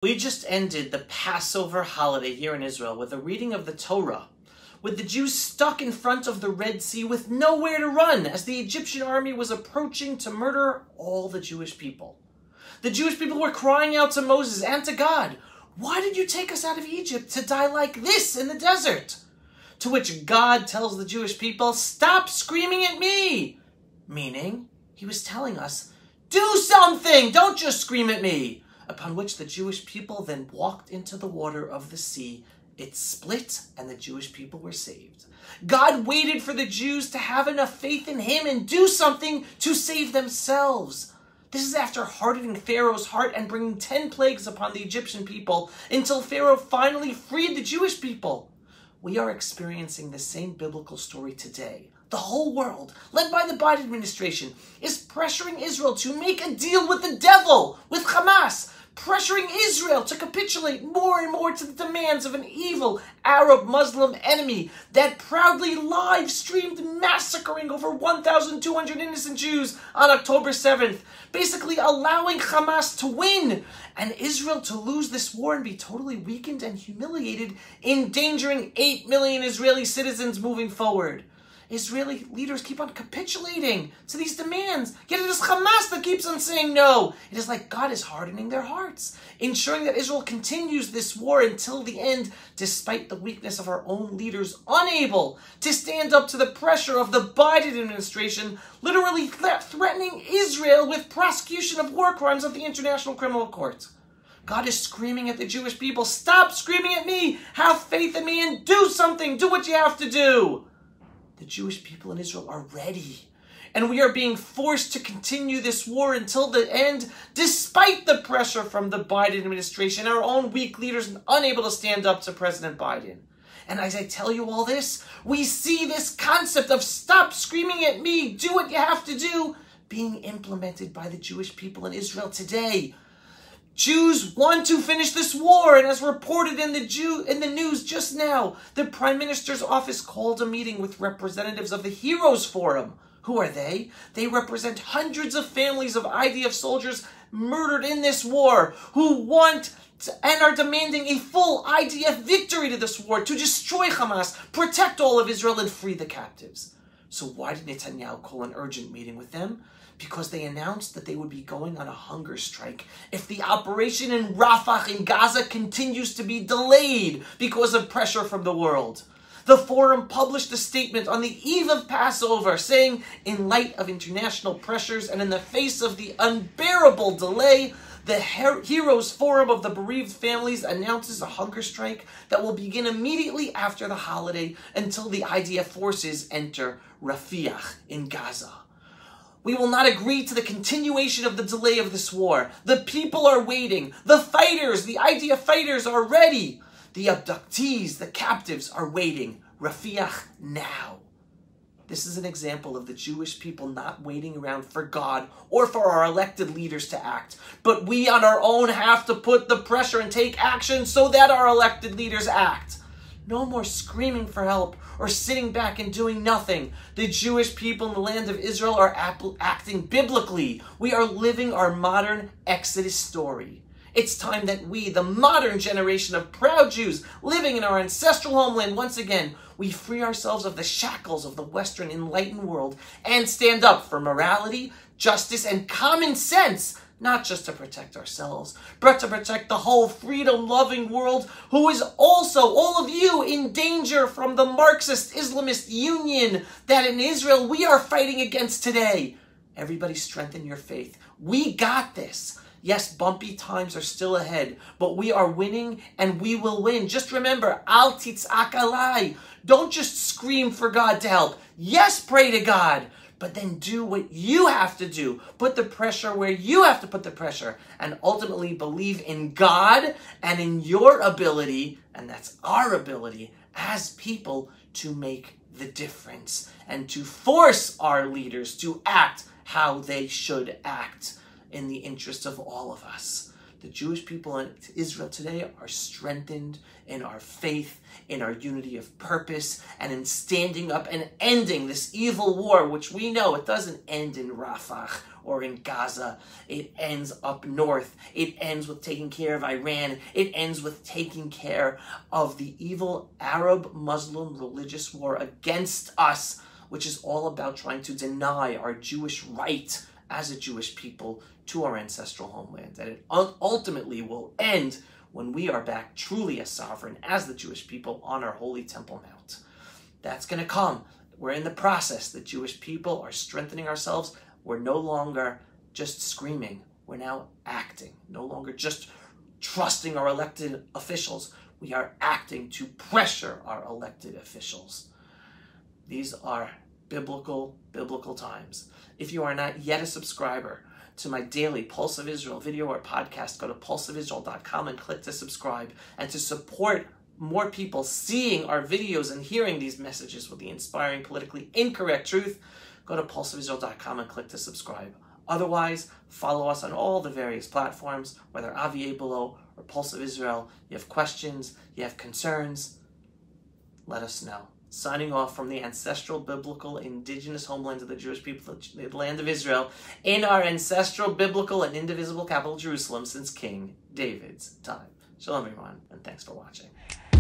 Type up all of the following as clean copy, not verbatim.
We just ended the Passover holiday here in Israel with a reading of the Torah, with the Jews stuck in front of the Red Sea with nowhere to run as the Egyptian army was approaching to murder all the Jewish people. The Jewish people were crying out to Moses and to God, "Why did you take us out of Egypt to die like this in the desert?" To which God tells the Jewish people, "Stop screaming at me!" Meaning, he was telling us, do something, don't just scream at me. Upon which the Jewish people then walked into the water of the sea. It split, and the Jewish people were saved. God waited for the Jews to have enough faith in him and do something to save themselves. This is after hardening Pharaoh's heart and bringing 10 plagues upon the Egyptian people until Pharaoh finally freed the Jewish people. We are experiencing the same biblical story today. The whole world, led by the Biden administration, is pressuring Israel to make a deal with the devil, with Hamas, pressuring Israel to capitulate more and more to the demands of an evil Arab Muslim enemy that proudly live-streamed massacring over 1,200 innocent Jews on October 7th, basically allowing Hamas to win and Israel to lose this war and be totally weakened and humiliated, endangering 8 million Israeli citizens moving forward. Israeli leaders keep on capitulating to these demands, yet it is Hamas that keeps on saying no. It is like God is hardening their hearts, ensuring that Israel continues this war until the end, despite the weakness of our own leaders, unable to stand up to the pressure of the Biden administration, literally threatening Israel with prosecution of war crimes at the International Criminal Court. God is screaming at the Jewish people, "Stop screaming at me, have faith in me, and do something, do what you have to do." The Jewish people in Israel are ready, and we are being forced to continue this war until the end, despite the pressure from the Biden administration, our own weak leaders unable to stand up to President Biden. And as I tell you all this, we see this concept of "stop screaming at me, do what you have to do" being implemented by the Jewish people in Israel today. Jews want to finish this war, and as reported in the news just now, the Prime Minister's office called a meeting with representatives of the Heroes Forum. Who are they? They represent hundreds of families of IDF soldiers murdered in this war, who want and are demanding a full IDF victory to this war, to destroy Hamas, protect all of Israel, and free the captives. So why did Netanyahu call an urgent meeting with them? Because they announced that they would be going on a hunger strike if the operation in Rafah in Gaza continues to be delayed because of pressure from the world. The Forum published a statement on the eve of Passover saying, in light of international pressures and in the face of the unbearable delay, the Heroes Forum of the Bereaved Families announces a hunger strike that will begin immediately after the holiday until the IDF forces enter Rafah in Gaza. We will not agree to the continuation of the delay of this war. The people are waiting. The fighters, the IDF fighters are ready. The abductees, the captives are waiting. Rafah now. This is an example of the Jewish people not waiting around for God or for our elected leaders to act. But we on our own have to put the pressure and take action so that our elected leaders act. No more screaming for help or sitting back and doing nothing. The Jewish people in the land of Israel are acting biblically. We are living our modern Exodus story. It's time that we, the modern generation of proud Jews living in our ancestral homeland, once again, we free ourselves of the shackles of the Western enlightened world and stand up for morality, justice, and common sense, not just to protect ourselves, but to protect the whole freedom-loving world who is also, all of you, in danger from the Marxist Islamist union that in Israel we are fighting against today. Everybody strengthen your faith. We got this. Yes, bumpy times are still ahead, but we are winning and we will win. Just remember, al titzak alai. Don't just scream for God to help. Yes, pray to God, but then do what you have to do. Put the pressure where you have to put the pressure, and ultimately believe in God and in your ability, and that's our ability as people, to make the difference and to force our leaders to act how they should act in the interest of all of us. The Jewish people in Israel today are strengthened in our faith, in our unity of purpose, and in standing up and ending this evil war, which we know it doesn't end in Rafah or in Gaza. It ends up north. It ends with taking care of Iran. It ends with taking care of the evil Arab-Muslim religious war against us, which is all about trying to deny our Jewish right as a Jewish people to our ancestral homeland. And it ultimately will end when we are back truly as sovereign as the Jewish people on our holy Temple Mount. That's going to come. We're in the process. The Jewish people are strengthening ourselves. We're no longer just screaming. We're now acting. No longer just trusting our elected officials. We are acting to pressure our elected officials. These are biblical times. If you are not yet a subscriber to my daily Pulse of Israel video or podcast, go to pulseofisrael.com and click to subscribe. And to support more people seeing our videos and hearing these messages with the inspiring, politically incorrect truth, go to pulseofisrael.com and click to subscribe. Otherwise, follow us on all the various platforms, whether Avieh Below or Pulse of Israel. You have questions, you have concerns, let us know. Signing off from the ancestral, biblical, indigenous homeland of the Jewish people, the land of Israel, in our ancestral, biblical, and indivisible capital, Jerusalem, since King David's time. Shalom, everyone, and thanks for watching.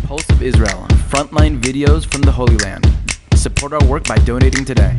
Pulse of Israel, frontline videos from the Holy Land. Support our work by donating today.